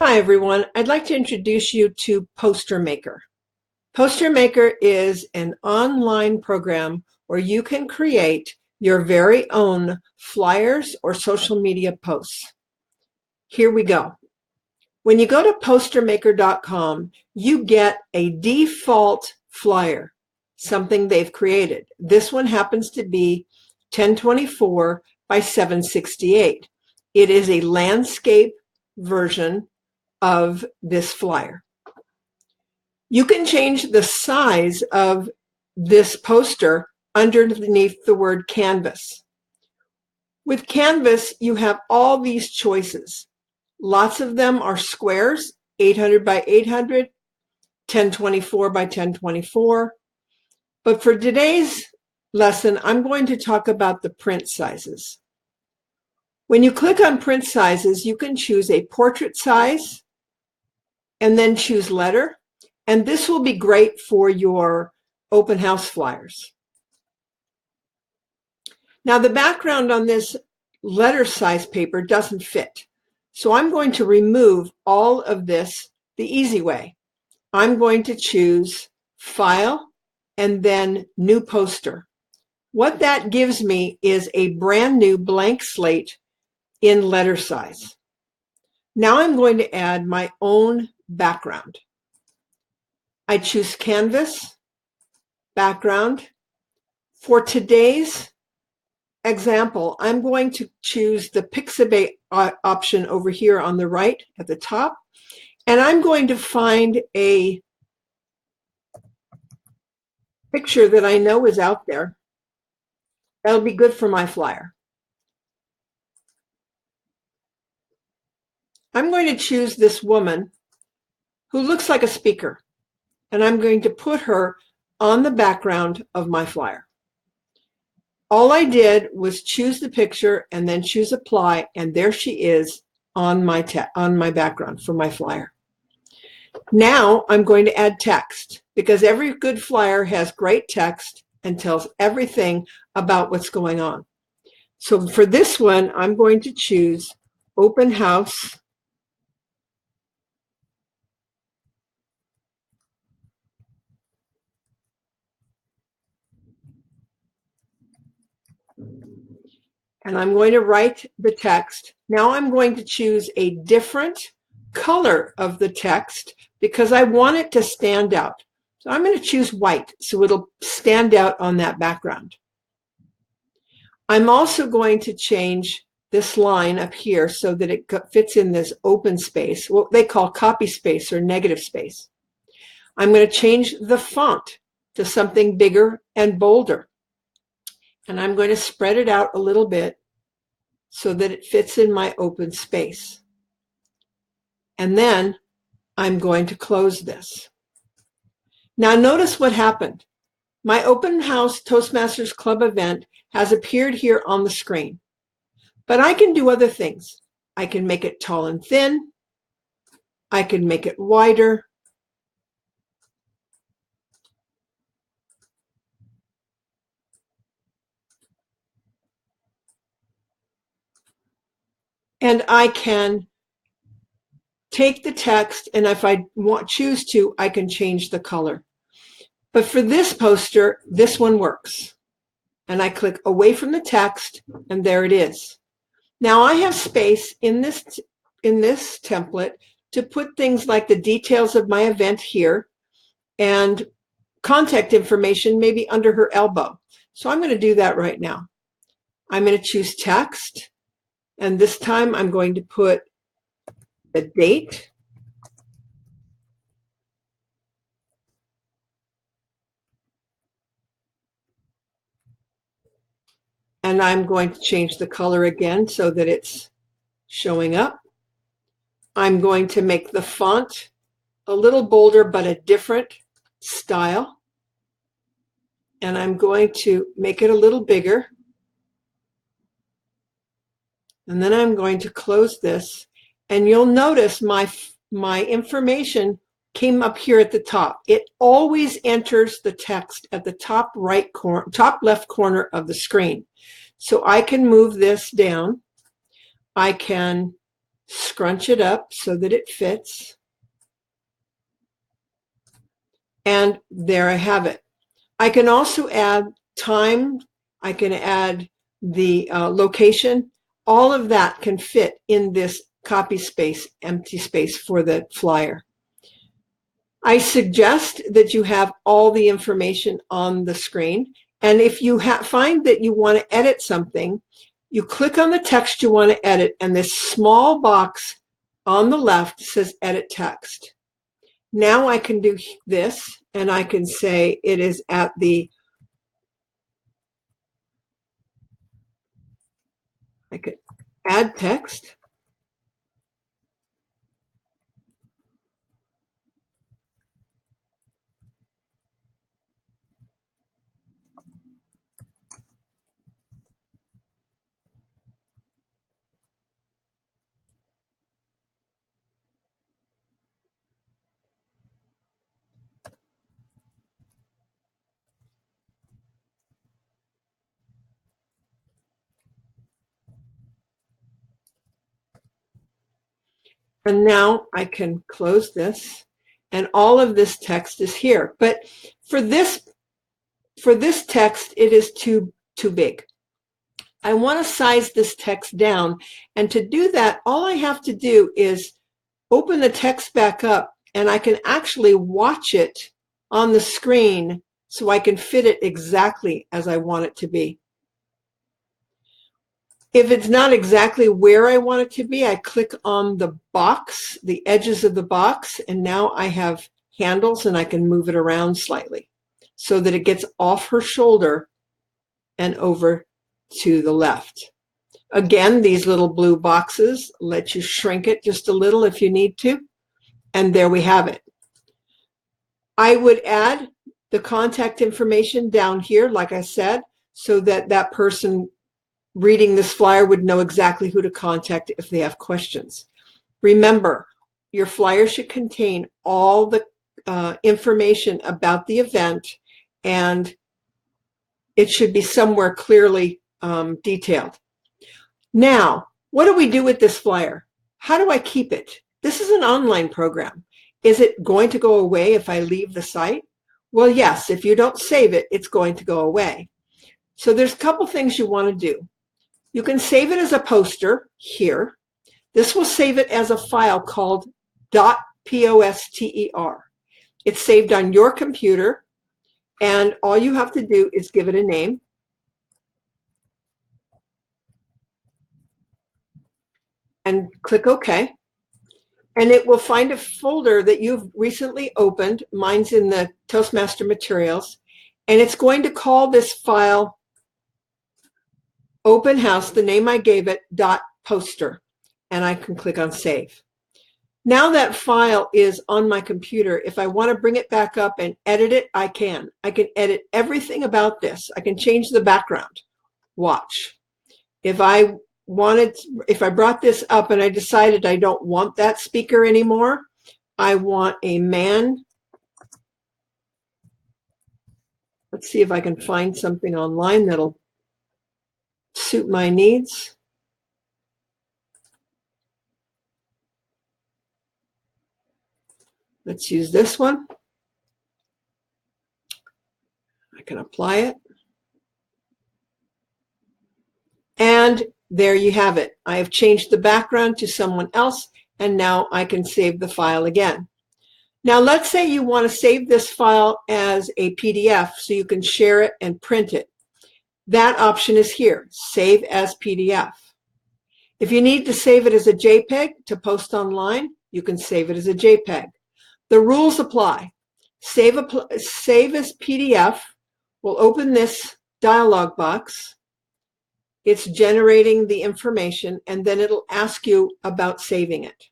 Hi everyone, I'd like to introduce you to Postermaker. Postermaker is an online program where you can create your very own flyers or social media posts. Here we go. When you go to postermaker.com, you get a default flyer, something they've created. This one happens to be 1024 by 768. It is a landscape version of this flyer. You can change the size of this poster underneath the word canvas. With canvas, you have all these choices. Lots of them are squares, 800 by 800, 1024 by 1024. But for today's lesson, I'm going to talk about the print sizes. When you click on print sizes, you can choose a portrait size, and then choose letter. And this will be great for your open house flyers. Now the background on this letter size paper doesn't fit. So I'm going to remove all of this the easy way. I'm going to choose File and then New Poster. What that gives me is a brand new blank slate in letter size. Now I'm going to add my own background. I choose Canvas, Background. For today's example, I'm going to choose the Pixabay option over here on the right at the top, and I'm going to find a picture that I know is out there. That'll be good for my flyer. I'm going to choose this woman who looks like a speaker, and I'm going to put her on the background of my flyer. All I did was choose the picture and then choose Apply, and there she is on my background for my flyer. Now I'm going to add text, because every good flyer has great text and tells everything about what's going on. So for this one, I'm going to choose Open House and I'm going to write the text. Now I'm going to choose a different color of the text because I want it to stand out. So I'm going to choose white so it'll stand out on that background. I'm also going to change this line up here so that it fits in this open space, what they call copy space or negative space. I'm going to change the font to something bigger and bolder. And I'm going to spread it out a little bit so that it fits in my open space. And then I'm going to close this. Now notice what happened. My Open House Toastmasters Club event has appeared here on the screen. But I can do other things. I can make it tall and thin. I can make it wider. And I can take the text, and if I choose to, I can change the color. But for this poster, this one works. And I click away from the text, and there it is. Now I have space in this template to put things like the details of my event here and contact information maybe under her elbow. So I'm going to do that right now. I'm going to choose text. And this time I'm going to put the date. And I'm going to change the color again so that it's showing up. I'm going to make the font a little bolder, but a different style. And I'm going to make it a little bigger. And then I'm going to close this, and you'll notice my information came up here at the top. It always enters the text at the top left corner of the screen. So I can move this down. I can scrunch it up so that it fits. And there I have it. I can also add time. I can add the location. All of that can fit in this copy space, empty space for the flyer. I suggest that you have all the information on the screen. And if you find that you want to edit something, you click on the text you want to edit, and this small box on the left says Edit Text. Now I can do this, and I can say it is at the, I could add text. And now I can close this, and all of this text is here. But for this text, it is too big. I want to size this text down, and to do that, all I have to do is open the text back up, and I can actually watch it on the screen so I can fit it exactly as I want it to be. If it's not exactly where I want it to be, I click on the box, the edges of the box, and now I have handles and I can move it around slightly so that it gets off her shoulder and over to the left. Again, these little blue boxes let you shrink it just a little if you need to, and there we have it. I would add the contact information down here, like I said, so that that person reading this flyer would know exactly who to contact if they have questions. Remember, your flyer should contain all the information about the event, and it should be somewhere clearly detailed. Now, what do we do with this flyer? How do I keep it? This is an online program. Is it going to go away if I leave the site? Well, yes, if you don't save it, it's going to go away. So there's a couple things you want to do. You can save it as a poster here. This will save it as a file called .poster. It's saved on your computer, and all you have to do is give it a name. And click OK. And it will find a folder that you've recently opened. Mine's in the Toastmaster materials. And it's going to call this file Open House, the name I gave it, .poster. And I can click on Save. Now that file is on my computer. If I want to bring it back up and edit it, I can. I can edit everything about this. I can change the background. Watch. If I brought this up and I decided I don't want that speaker anymore, I want a man. Let's see if I can find something online that'll suit my needs. Let's use this one. I can apply it. And there you have it. I have changed the background to someone else, and now I can save the file again. Now let's say you want to save this file as a PDF so you can share it and print it. That option is here, Save as PDF. If you need to save it as a JPEG to post online, you can save it as a JPEG. The rules apply. Save as PDF will open this dialog box. It's generating the information, and then it'll ask you about saving it.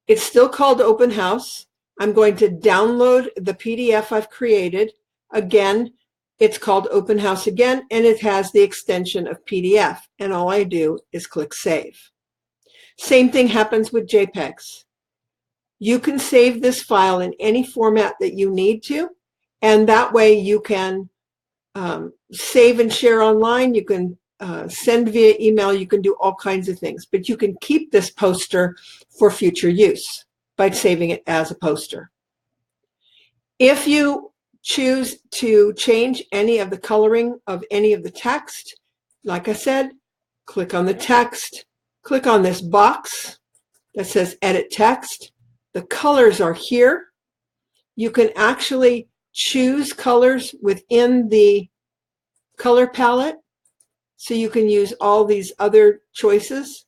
It's still called Open House. I'm going to download the PDF I've created. Again, it's called Open House again, and it has the extension of PDF. And all I do is click Save. Same thing happens with JPEGs. You can save this file in any format that you need to, and that way you can save and share online. You can send via email. You can do all kinds of things, but you can keep this poster for future use by saving it as a poster. If you choose to change any of the coloring of any of the text, like I said, click on the text, click on this box that says Edit Text. The colors are here. You can actually choose colors within the color palette, so you can use all these other choices.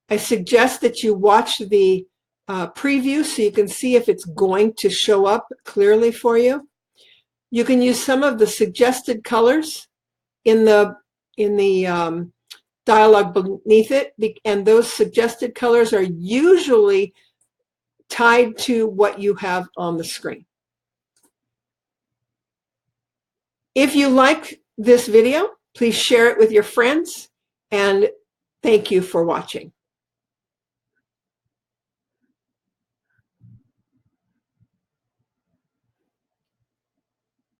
I suggest that you watch the preview so you can see if it's going to show up clearly for you. You can use some of the suggested colors in the dialog beneath it, and those suggested colors are usually tied to what you have on the screen. If you like this video, please share it with your friends, and thank you for watching.